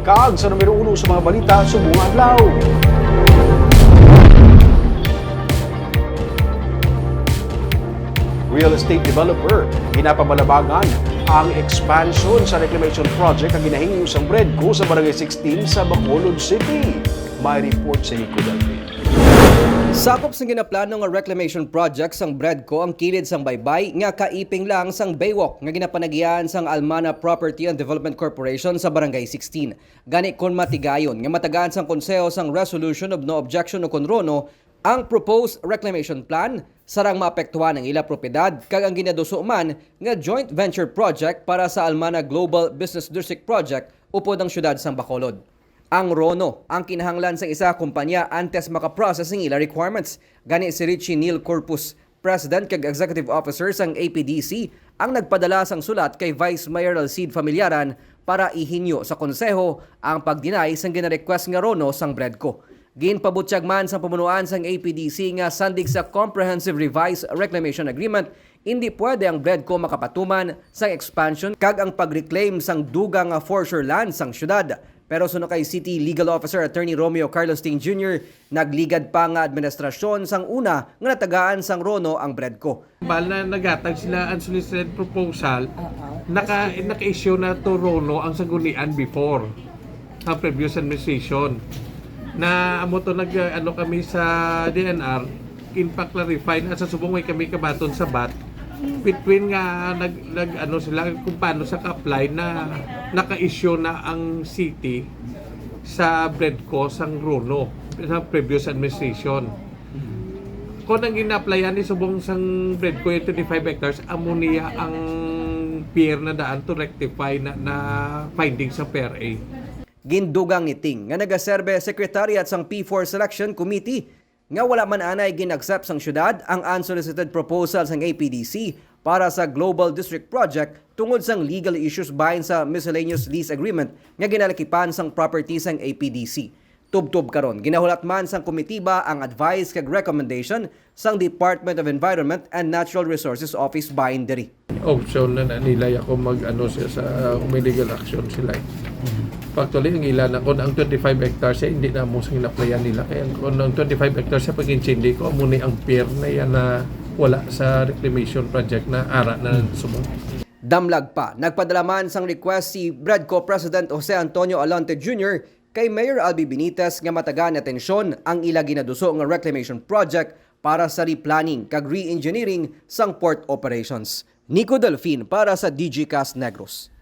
Kag sa numero 1 sa mga balita subong adlaw. Real estate developer ginapamalabagan ang expansion sa reclamation project ang ginahingi usang Bredco sa Barangay 16 sa Bacolod City. May report sa Nico Dalvin. Sakop sa ginaplanong nga reclamation project sang Bredco ang kilid sang baybay nga kaiping lang sang Baywalk nga ginapanagian sang Almana Property and Development Corporation sa Barangay 16. Gani kon matigayon nga matagaan sang konseho sang resolution of no objection o konrono ang proposed reclamation plan sarang maapektuhan ang ila propiedad kag ang ginaduso man nga joint venture project para sa Almana Global Business District Project upod ang syudad sang Bacolod. Ang RONO ang kinahanglan sa isa kumpanya antes makaprocess ang ila requirements. Gani si Richie Neil Corpus, President kag Executive Officer sang APDC, ang nagpadala sang sulat kay Vice Mayor Alcide Familiaran para ihinyo sa konseho ang pagdinay sang gina-request nga RONO sang Bredco. Ginpabutyag man sa pamunuan sang APDC nga sandig sa Comprehensive Revised Reclamation Agreement, hindi pwede ang Bredco makapatuman sang expansion kag ang pag-reclaim sang dugang nga foreshore land sang syudad. Pero suno kay City Legal Officer Attorney Romeo Carlos Ting Jr., nagligad pa nga administrasyon sang una nga natagaan sang RONO ang Bredco. Bal na nagatag sila unsolicited proposal, naka-issue na to RONO ang sagunian before ang previous administration. Na amo to kami sa DNR, clarify na sa subong way kami kabaton sa BAT between nga sila kung paano sa ka-apply na naka-issue na ang city sa Bredco sang RONO sa previous administration. Kung ang gina-applyan ni subong sang Bredco yung 25 hectares, amo niya ang pier na daan to rectify na findings sa PRA. Gindugang ni Ting nga nagaserbe secretariat sang P4 Selection Committee nga wala man anay ginaccept sang syudad ang unsolicited proposal sang APDC para sa Global District Project tungod sang legal issues bahin sa miscellaneous lease agreement nga ginalakipan sang property sang APDC. Tubtob karon ginahulat man sang komitiba ang advice kag recommendation sang Department of Environment and Natural Resources Office bahin diri. Option na nilay ako siya sa illegal action sila. Actually, ang ilan na kung ang 25 hectares hindi na mo sa inaplayan nila. Kaya kung ang 25 hectares sa pag-intindi ko, muna ang pier na yan na wala sa reclamation project na ara na sumong. Damlag pa, nagpadala man sang request si Bredco President Jose Antonio Alante Jr. kay Mayor Albi Benitez nga matagaan atensyon ang ila ginaduso nga reclamation project para sa replanning kag re-engineering sang port operations. Nico Delfin para sa DGCast Negros.